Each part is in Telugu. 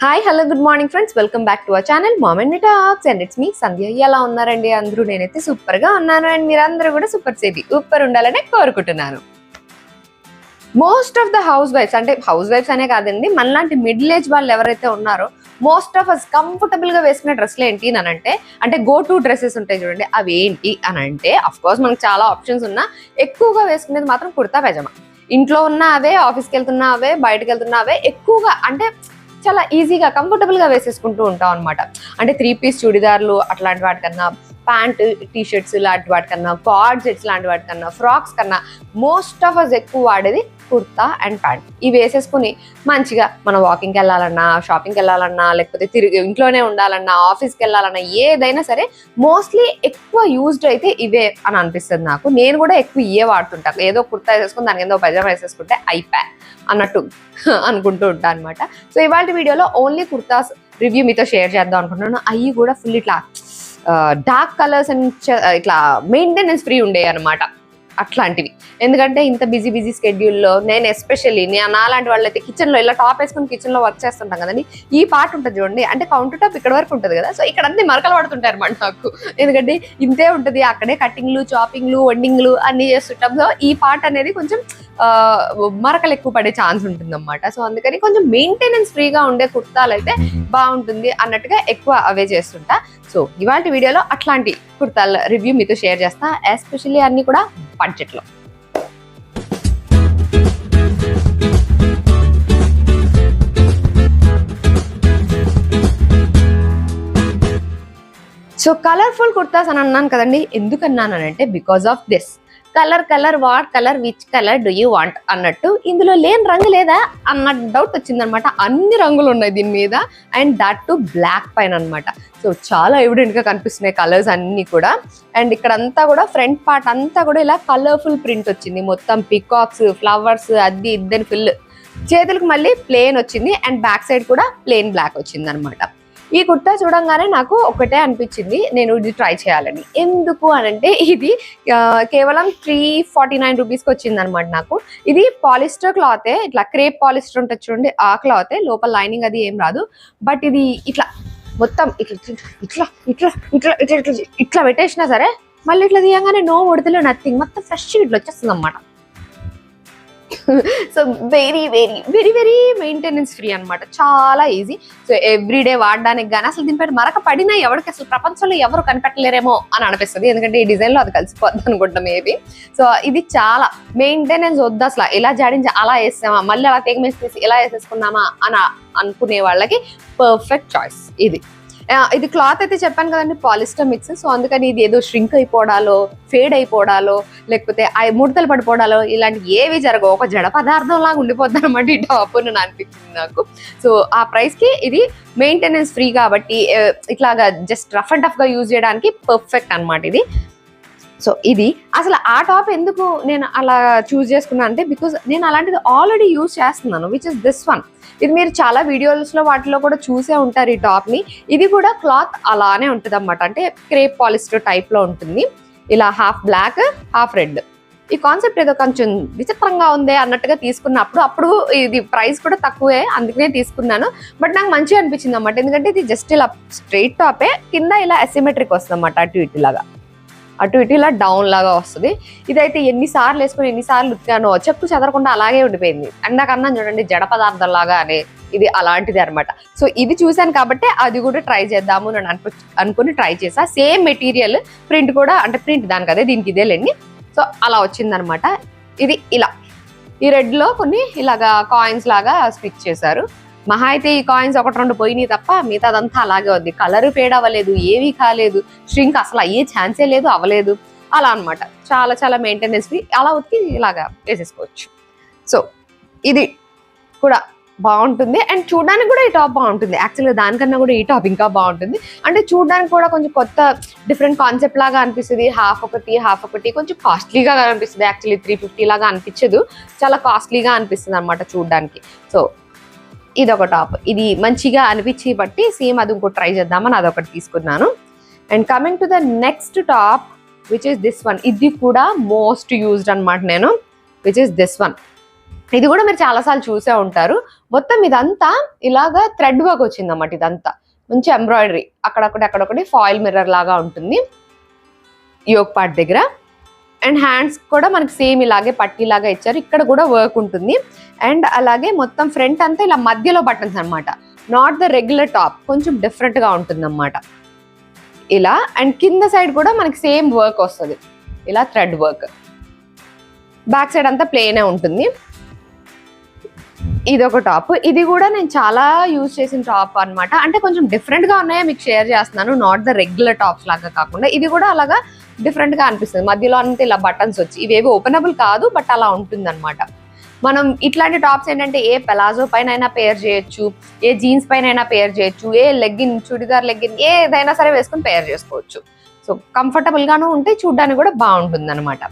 Hi hello good morning friends, welcome back to our channel mom and talks and it's me Sandhya. ఎలా ఉన్నారండి అందరూ? నేనైతే సూపర్ గా ఉన్నాను అండ్ మీరందరూ కూడా సూపర్ ఉండాలని కోరుకుంటున్నాను. మోస్ట్ ఆఫ్ ద హౌస్ వైఫ్స్, అంటే హౌస్ వైఫ్స్ అనే కాదండి, మనలాంటి మిడిల్ ఏజ్ వాళ్ళు ఎవరైతే ఉన్నారో మోస్ట్ ఆఫ్ అస్ కంఫర్టబుల్ గా వేసుకునే డ్రెస్లు ఏంటి అని అంటే గో టు డ్రెస్సెస్ ఉంటాయి చూడండి, అవి ఏంటి అని అంటే అఫ్ కోర్స్ మనకు చాలా ఆప్షన్స్ ఉన్నా ఎక్కువగా వేసుకునేది మాత్రం కుర్తా పైజామా. ఇంట్లో ఉన్న అవే, ఆఫీస్కి వెళ్తున్నా అవే, బయటకు వెళ్తున్నా అవే, ఎక్కువగా అంటే చాలా ఈజీగా కంఫర్టబుల్ గా వేసేసుకుంటూ ఉంటాం అనమాట. అంటే 3 పీస్ చూడిదార్లు అట్లాంటి వాటికన్నా, ప్యాంట్ టీ షర్ట్స్ లాంటి వాటికన్నా, కార్డ్ సెట్స్ లాంటి వాటికన్నా, ఫ్రాక్స్ కన్నా మోస్ట్ ఆఫ్ అస్ ఎక్కువ వాడేది కుర్తా అండ్ ప్యాంట్. ఇవి వేసేసుకుని మంచిగా మనం వాకింగ్కి వెళ్ళాలన్నా, షాపింగ్కి వెళ్ళాలన్నా, లేకపోతే ఇంట్లోనే ఉండాలన్నా, ఆఫీస్కి వెళ్ళాలన్నా, ఏదైనా సరే మోస్ట్లీ ఎక్కువ యూజ్డ్ అయితే ఇవే అని అనిపిస్తుంది నాకు. నేను కూడా ఎక్కువ ఇవే వాడుతుంటాను. ఏదో కుర్తా వేసేసుకుని దానికి ఏదో పైజామా వేసేసుకుంటే అయిపోయా అన్నట్టు అనుకుంటూ ఉంటాను అనమాట. సో ఇవాళ వీడియోలో ఓన్లీ కుర్తాస్ రివ్యూ మీతో షేర్ చేద్దాం అనుకుంటున్నాను. అవి కూడా ఫుల్ ఇట్లా డార్క్ కలర్స్ అండ్ ఇట్లా మెయింటెనెన్స్ ఫ్రీ ఉండే అనమాట అట్లాంటివి. ఎందుకంటే ఇంత బిజీ స్కెడ్యూల్లో నేను ఎస్పెషల్లీ నాలాంటి వాళ్ళైతే కిచెన్లో ఇలా టాప్ వేసుకుని కిచెన్లో వర్క్ చేస్తుంటాం కదండి. ఈ పార్ట్ ఉంటుంది చూడండి, అంటే కౌంటర్ టాప్ ఇక్కడ వరకు ఉంటుంది కదా. సో ఇక్కడ అన్ని మరకలు పడుతుంటాయి అనమాట నాకు. ఎందుకంటే ఇంతే ఉంటుంది, అక్కడే కటింగ్లు, చాపింగ్లు, వండింగ్లు అన్ని చేస్తుంటాం. సో ఈ పార్ట్ అనేది కొంచెం మరకలు ఎక్కువ పడే ఛాన్స్ ఉంటుంది అనమాట. సో అందుకని కొంచెం మెయింటెనెన్స్ ఫ్రీగా ఉండే కుర్తాలు అయితే బాగుంటుంది అన్నట్టుగా ఎక్కువ అవే చేస్తుంటా. సో ఇవాళ వీడియోలో అట్లాంటి కుర్తాల రివ్యూ మీతో షేర్ చేస్తా, ఎస్పెషల్లీ అన్ని కూడా బడ్జెట్లో. సో కలర్ఫుల్ కుర్తాస్ అని అన్నాను కదండి. ఎందుకు అన్నానంటే because of this colour what colour, which colour do you want అన్నట్టు. ఇందులో లేని రంగు లేదా అన్న డౌట్ వచ్చిందనమాట. అన్ని రంగులు ఉన్నాయి దీని మీద, అండ్ దట్ టు బ్లాక్ పైన అనమాట. సో చాలా ఎవిడెంట్ గా కనిపిస్తున్నాయి కలర్స్ అన్ని కూడా. అండ్ ఇక్కడ అంతా కూడా ఫ్రంట్ పార్ట్ అంతా కూడా ఇలా కలర్ఫుల్ ప్రింట్ వచ్చింది. మొత్తం పికాక్స్, ఫ్లవర్స్, అది ఇద్దరు ఫుల్. చేతులకు మళ్ళీ ప్లేన్ వచ్చింది అండ్ బ్యాక్ సైడ్ కూడా ప్లేన్ బ్లాక్ వచ్చింది అనమాట. ఈ కుర్తా చూడంగానే నాకు ఒకటే అనిపించింది, నేను ఇది ట్రై చేయాలని. ఎందుకు అనంటే ఇది కేవలం 349 రూపీస్కి వచ్చింది అనమాట నాకు. ఇది పాలిస్టర్ క్లాతే, ఇట్లా క్రేప్ పాలిస్టర్ ఉంటుంది చూడండి, ఆ క్లాతే. లోపల లైనింగ్ అది ఏం రాదు. బట్ ఇది ఇట్లా మొత్తం ఇట్లా ఇట్లా ఇట్లా ఇట్లా ఇట్లా ఇట్లా ఇట్లా పెట్టేసినా సరే మళ్ళీ ఇట్లా తీయగానే నో ఉడతలో నథింగ్, మొత్తం ఫ్రెష్ ఇట్లా వచ్చేస్తుంది అనమాట. సో వెరీ మెయింటెనెన్స్ ఫ్రీ అనమాట, చాలా ఈజీ. సో ఎవ్రీడే వాడడానికి కానీ అసలు దీనిపైన మరక పడినా ఎవరికి అసలు ప్రపంచంలో ఎవరు కనిపెట్టలేరేమో అని అనిపిస్తుంది. ఎందుకంటే ఈ డిజైన్ లో అది కలిసిపోద్ది అనుకుంటాం మేబీ. సో ఇది చాలా మెయింటెనెన్స్ వద్దు అసలు, ఇలా జాడించి అలా వేసామా, మళ్ళీ అలా తెగమేసి ఇలా వేసేసుకున్నామా అని అనుకునే వాళ్ళకి పర్ఫెక్ట్ చాయిస్ ఇది. ఇది క్లాత్ అయితే చెప్పాను కదండి, పాలిస్టర్ మిక్స్. సో అందుకని ఇది ఏదో ష్రింక్ అయిపోవడాలో, ఫేడ్ అయిపోవడాలో, లేకపోతే ముడతలు పడిపోవడాలో ఇలాంటి ఏవి జరగవు. ఒక జడ పదార్థం లాగా ఉండిపోద్ది అనమాట ఈ టాప్ అని అనిపించింది నాకు. సో ఆ ప్రైస్ కి ఇది మెయింటెనెన్స్ ఫ్రీ కాబట్టి ఇట్లాగా జస్ట్ రఫ్ అండ్ టఫ్ గా యూజ్ చేయడానికి పర్ఫెక్ట్ అనమాట ఇది. సో ఇది అసలు ఆ టాప్ ఎందుకు నేను అలా చూస్ చేసుకున్నాను అంటే బికాజ్ నేను అలాంటిది ఆల్రెడీ యూజ్ చేస్తున్నాను, విచ్ ఇస్ దిస్ వన్. ఇది మీరు చాలా వీడియోస్లో వాటిలో కూడా చూసే ఉంటారు ఈ టాప్ని. ఇది కూడా క్లాత్ అలానే ఉంటుంది అనమాట, అంటే క్రేప్ పాలిస్టర్ టైప్లో ఉంటుంది. ఇలా హాఫ్ బ్లాక్ హాఫ్ రెడ్. ఈ కాన్సెప్ట్ ఏదో కొంచెం విచిత్రంగా ఉంది అన్నట్టుగా తీసుకున్నప్పుడు ఇది ప్రైస్ కూడా తక్కువే, అందుకనే తీసుకున్నాను. బట్ నాకు మంచిగా అనిపించింది అనమాట. ఎందుకంటే ఇది జస్ట్ ఇలా స్ట్రైట్ టాపే, కింద ఇలా అసిమెట్రిక్ వస్తుంది అనమాట, అటు ఇటు ఇలా డౌన్ లాగా వస్తుంది. ఇదైతే ఎన్నిసార్లు వేసుకుని ఎన్నిసార్లు ఉతికానో చెక్కు చెదరకుండా అలాగే ఉండిపోయింది. అండ్ నాకు అన్నాను చూడండి జడ పదార్థం లాగా అనే, ఇది అలాంటిది అనమాట. సో ఇది చూశాను కాబట్టి అది కూడా ట్రై చేద్దాము అని అనుకుని ట్రై చేసా. సేమ్ మెటీరియల్, ప్రింట్ కూడా, అంటే ప్రింట్ దానికి అదే దీనికి ఇదేలేండి. సో అలా వచ్చిందనమాట. ఇది ఇలా ఈ రెడ్ లో కొన్ని ఇలాగా కాయిన్స్ లాగా స్టిచ్ చేశారు. మహా అయితే ఈ కాయిన్స్ 1-2 పోయినాయి తప్ప మిగతా అదంతా అలాగే ఉంది. కలర్ ఫేడ్ అవ్వలేదు, ఏమీ కాలేదు, ష్రింక్ అసలు అయ్యే ఛాన్సే లేదు, అవ్వలేదు అలా అనమాట. చాలా మెయింటెనెన్స్ ఫ్రీ, అలా ఉతికి ఇలాగా వేసేసుకోవచ్చు. సో ఇది కూడా బాగుంటుంది అండ్ చూడడానికి కూడా ఈ టాప్ బాగుంటుంది. యాక్చువల్గా దానికన్నా కూడా ఈ టాప్ ఇంకా బాగుంటుంది. అంటే చూడడానికి కూడా కొంచెం కొత్త డిఫరెంట్ కాన్సెప్ట్ లాగా అనిపిస్తుంది. హాఫ్ ఒకటి కొంచెం కాస్ట్లీగా అనిపిస్తుంది. యాక్చువల్లీ 350 లాగా అనిపించదు, చాలా కాస్ట్లీగా అనిపిస్తుంది అనమాట చూడడానికి. సో ఇది ఒక టాప్, ఇది మంచిగా అనిపించి బట్టి సేమ్ అది ఇంకో ట్రై చేద్దామని అదొకటి తీసుకున్నాను. And coming to the next top which is this one. ఇది కూడా మోస్ట్ యూజ్డ్ అనమాట నేను, విచ్ ఇస్ దిస్ వన్. ఇది కూడా మీరు చాలాసార్లు చూసే ఉంటారు. మొత్తం ఇదంతా ఇలాగా థ్రెడ్ వర్క్ వచ్చింది అన్నమాట. ఇదంతా మంచి ఎంబ్రాయిడరీ, అక్కడొకటి ఫాయిల్ మిర్రర్ లాగా ఉంటుంది యోక్ పార్ట్ దగ్గర. అండ్ హ్యాండ్స్ కూడా మనకి సేమ్ ఇలాగే పట్టీలాగా ఇచ్చారు. ఇక్కడ కూడా వర్క్ ఉంటుంది. అండ్ అలాగే మొత్తం ఫ్రంట్ అంతా ఇలా మధ్యలో బటన్స్ అనమాట, నాట్ ద రెగ్యులర్ టాప్, కొంచెం డిఫరెంట్ గా ఉంటుంది అన్నమాట ఇలా. అండ్ కింద సైడ్ కూడా మనకి సేమ్ వర్క్ వస్తుంది, ఇలా థ్రెడ్ వర్క్. బ్యాక్ సైడ్ అంతా ప్లేనే ఉంటుంది. ఇది ఒక టాప్, ఇది కూడా నేను చాలా యూజ్ చేసిన టాప్ అనమాట. అంటే కొంచెం డిఫరెంట్ గా ఉన్నాయో మీకు షేర్ చేస్తున్నాను, నాట్ ద రెగ్యులర్ టాప్స్ లాగా కాకుండా. ఇది కూడా అలాగా డిఫరెంట్ గా అనిపిస్తుంది, మధ్యలో అంతా ఇలా బటన్స్ వచ్చి. ఇవేవి ఓపెనబుల్ కాదు, బట్ అలా ఉంటుంది అనమాట. మనం ఇట్లాంటి టాప్స్ ఏంటంటే ఏ పెలాజో పైన అయినా పేర్ చేయొచ్చు, ఏ జీన్స్ పైన అయినా పేర్ చేయొచ్చు, ఏ లెగ్గిన్, చుడిదార్ లెగ్గిన్ ఏదైనా సరే వేసుకుని పేర్ చేసుకోవచ్చు. సో కంఫర్టబుల్ గాను ఉంటే చూడడానికి కూడా బాగుంటుంది అనమాట.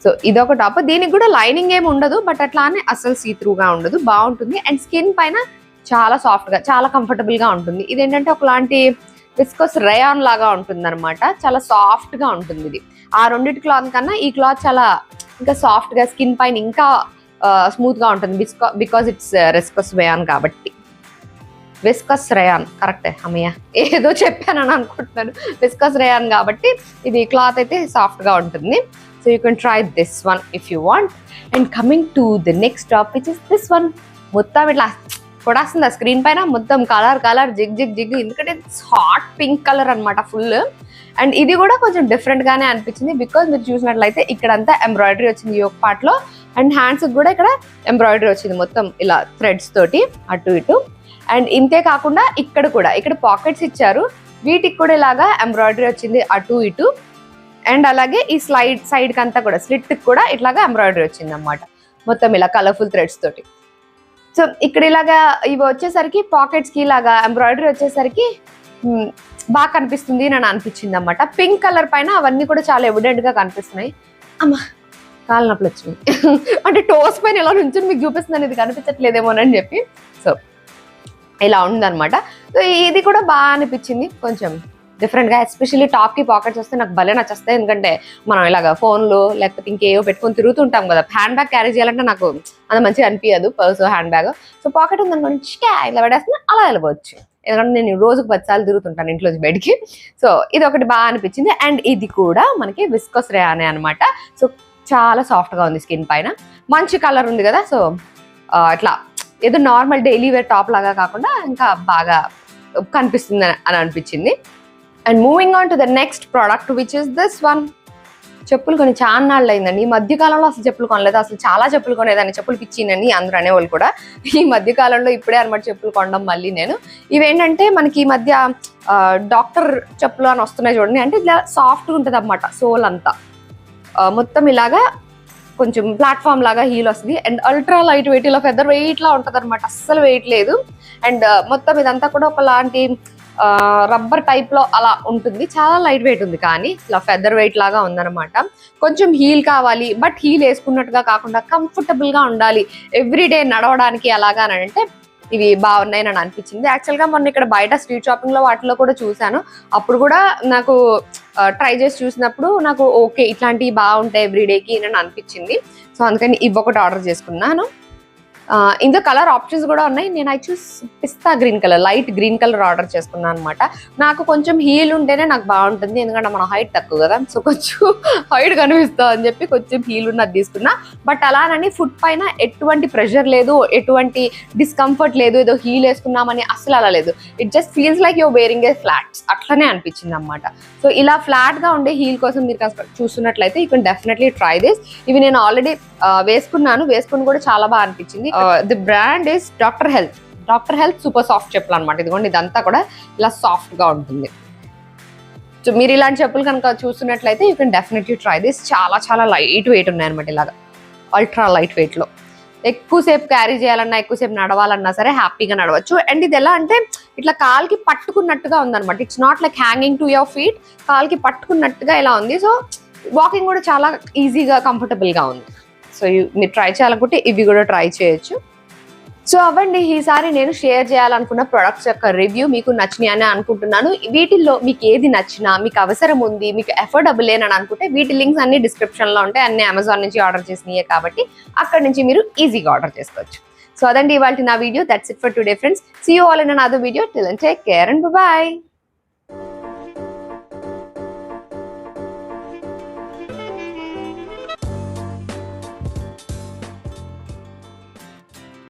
సో ఇదొక టాప్, దీనికి కూడా లైనింగ్ ఏమి ఉండదు, బట్ అట్లానే అసలు సీత్రూగా ఉండదు, బాగుంటుంది. అండ్ స్కిన్ పైన చాలా సాఫ్ట్ గా, చాలా కంఫర్టబుల్ గా ఉంటుంది. ఇదేంటంటే ఒకలాంటి విస్కోస్ రేయాన్ లాగా ఉంటుంది అనమాట, చాలా సాఫ్ట్ గా ఉంటుంది ఇది. ఆ రెండింటి క్లాత్ కన్నా ఈ క్లాత్ చాలా ఇంకా సాఫ్ట్ గా, స్కిన్ పైన ఇంకా స్మూత్ గా ఉంటుంది, బికాస్ ఇట్స్ విస్కోస్ రేయాన్ కాబట్టి. విస్కస్ రేయాన్ కరెక్టే అమ్మయ్య, ఏదో చెప్పానని అనుకుంటున్నాను. విస్కస్ రేయాన్ కాబట్టి ఇది క్లాత్ అయితే సాఫ్ట్ గా ఉంటుంది. So you can try this one if you want. And coming to the next top, which is this one. మొత్తం ఇట్లా కొడాస్తుంది ఆ స్క్రీన్ పైన, మొత్తం కలర్ జిగ్, ఎందుకంటే హాట్ పింక్ కలర్ అనమాట ఫుల్. అండ్ ఇది కూడా కొంచెం డిఫరెంట్ గానే అనిపించింది, బికాజ్ మీరు చూసినట్లయితే ఇక్కడంతా ఎంబ్రాయిడరీ వచ్చింది యోక్ పార్ట్ లో. అండ్ హ్యాండ్స్ కూడా ఇక్కడ ఎంబ్రాయిడరీ వచ్చింది మొత్తం ఇలా థ్రెడ్స్ తోటి అటు ఇటు. అండ్ ఇంతే కాకుండా ఇక్కడ పాకెట్స్ ఇచ్చారు, వీటికి కూడా ఇలాగా ఎంబ్రాయిడరీ వచ్చింది అటు ఇటు. అండ్ అలాగే ఈ సైడ్ కి అంతా కూడా స్లిట్ కూడా ఇట్లాగా ఎంబ్రాయిడరీ వచ్చింది అన్నమాట, మొత్తం ఇలా కలర్ఫుల్ థ్రెడ్స్ తోటి. సో ఇక్కడ ఇలాగా ఇవి వచ్చేసరికి పాకెట్స్ కి ఇలాగా ఎంబ్రాయిడరీ వచ్చేసరికి బాగా కనిపిస్తుంది అని అనిపించింది అన్నమాట. పింక్ కలర్ పైన అవన్నీ కూడా చాలా ఎవిడెంట్ గా కనిపిస్తున్నాయి. అమ్మా కాళ్ళ నొప్పులు వచ్చినాయి అంటే టోస్ పైన ఇలా నుంచి మీకు చూపిస్తున్నాను, ఇది కనిపించట్లేదేమోనని చెప్పి. సో ఇలా ఉందన్నమాట. సో ఇది కూడా బాగా అనిపించింది, కొంచెం డిఫరెంట్ గా. ఎస్పెషల్లీ టాప్ కి పాకెట్స్ వస్తే నాకు భలే నచ్చేస్తాయి, ఎందుకంటే మనం ఇలాగ ఫోన్లు లేకపోతే ఇంకేవో పెట్టుకొని తిరుగుతుంటాం కదా. హ్యాండ్ బ్యాగ్ క్యారీ చేయాలంటే నాకు అంత మంచిగా అనిపించదు, purse hand bag. So pocket ఉందనుకోండి ఇలా పడేస్తున్నా అలా వెళ్ళవచ్చు, ఎందుకంటే నేను రోజుకు 10 సార్లు తిరుగుతుంటాను ఇంట్లోంచి బయటికి. సో ఇది ఒకటి బాగా అనిపించింది. అండ్ ఇది కూడా మనకి విస్కోస్ రేయాన్ అనమాట. సో చాలా సాఫ్ట్ గా ఉంది స్కిన్ పైన, మంచి కలర్ ఉంది కదా. సో ఇట్లా ఏదో నార్మల్ డైలీ వేర్ టాప్ లాగా కాకుండా ఇంకా బాగా కనిపిస్తుంది అని అనిపించింది. And moving on to the next product, which is this one. చెప్పులు కొని చాలా నాళ్ళు అయిందండి, ఈ మధ్య కాలంలో అసలు చెప్పులు కొనలేదు. అసలు చాలా చెప్పులు కొనేదాన్ని, చెప్పులు పిచ్చిందండి అందరూ అనేవాళ్ళు కూడా. ఈ మధ్య కాలంలో ఇప్పుడే అనమాట చెప్పులు కొనడం మళ్ళీ నేను. ఇవేంటంటే మనకి ఈ మధ్య డాక్టర్ చెప్పులు అని వస్తున్నాయి చూడండి, అంటే ఇలా సాఫ్ట్గా ఉంటుంది అన్నమాట సోల్ అంతా, మొత్తం ఇలాగా కొంచెం ప్లాట్ఫామ్ లాగా హీల్ వస్తుంది. అండ్ అల్ట్రా లైట్ వెయిట్, ఇలా ఫెదర్ వెయిట్ లా ఉంటుంది అనమాట, అస్సలు వెయిట్ లేదు. అండ్ మొత్తం ఇదంతా కూడా ఒకలాంటి రబ్బర్ టైప్ లో అలా ఉంటుంది, చాలా లైట్ వెయిట్ ఉంది, కానీ ఇలా ఫెదర్ వెయిట్ లాగా ఉందన్నమాట. కొంచెం హీల్ కావాలి, బట్ హీల్ వేసుకున్నట్టుగా కాకుండా కంఫర్టబుల్ గా ఉండాలి ఎవ్రీడే నడవడానికి అలాగా అంటే ఇవి బాగున్నాయి అని అనిపించింది. యాక్చువల్ గా మొన్న ఇక్కడ బయట స్ట్రీట్ షాపింగ్ లో వాటిలో కూడా చూసాను, అప్పుడు కూడా నాకు ట్రై చేసి చూసినప్పుడు నాకు ఓకే ఇట్లాంటివి బాగుంటాయి ఎవ్రీడేకి అని అనిపించింది. సో అందుకని ఇవి ఒకటి ఆర్డర్ చేసుకున్నాను. ఇందులో కలర్ ఆప్షన్స్ కూడా ఉన్నాయి. నేను I choose pista green colour, light green colour order చేసుకున్నాను అనమాట. నాకు కొంచెం హీల్ ఉంటేనే నాకు బాగుంటుంది, ఎందుకంటే మన హైట్ తక్కువ కదా. సో కొంచెం హైట్ కనిపిస్తా అని చెప్పి కొంచెం హీల్ ఉన్నది తీసుకున్నా. బట్ అలానని ఫుట్ పైన ఎటువంటి ప్రెషర్ లేదు, ఎటువంటి డిస్కంఫర్ట్ లేదు, ఏదో హీల్ వేసుకున్నామని అసలు అలా లేదు. It just feels like your wearing a flats, అట్లనే అనిపించింది అనమాట. సో ఇలా ఫ్లాట్ గా ఉండే హీల్ కోసం మీరు చూస్తున్నట్లయితే you can definitely try this. ఇవి నేను ఆల్రెడీ వేసుకుని కూడా చాలా బాగా అనిపించింది. The brand is doctor health super soft చెప్పులు అనమాట. ఇదిగోండి ఇదంతా కూడా ఇలా సాఫ్ట్ గా ఉంటుంది. సో మీరు ఇలాంటి చెప్పులు కనుక చూస్తున్నట్లయితే you can definitely try this. చాలా చాలా లైట్ వెయిట్ ఉన్నాయి అనమాట, ఇలాగా అల్ట్రా లైట్ వెయిట్ లో. ఎక్కువసేపు క్యారీ చేయాలన్నా, ఎక్కువసేపు నడవాలన్నా సరే హ్యాపీగా నడవచ్చు. అండ్ ఇది ఎలా అంటే ఇట్లా కాల్కి పట్టుకున్నట్టుగా ఉందన్నమాట. It's not like hanging to your feet, కాల్కి పట్టుకున్నట్టుగా ఇలా ఉంది. సో వాకింగ్ కూడా చాలా ఈజీగా కంఫర్టబుల్ గా ఉంది. సో మీరు ట్రై చేయాలనుకుంటే ఇవి కూడా ట్రై చేయొచ్చు. సో అవ్వండి ఈసారి నేను షేర్ చేయాలనుకున్న ప్రొడక్ట్స్ యొక్క రివ్యూ మీకు నచ్చినాయి అని అనుకుంటున్నాను. వీటిల్లో మీకు ఏది నచ్చినా, మీకు అవసరం ఉంది, మీకు ఎఫోర్డబుల్ అని అనుకుంటే వీటి లింక్స్ అన్ని డిస్క్రిప్షన్లో ఉంటాయి. అన్ని అమెజాన్ నుంచి ఆర్డర్ చేసినాయే కాబట్టి అక్కడ నుంచి మీరు ఈజీగా ఆర్డర్ చేసుకోవచ్చు. సో అదండి ఇవాళ నా video. That's it for today friends. See you all in another video. Till then take care and by.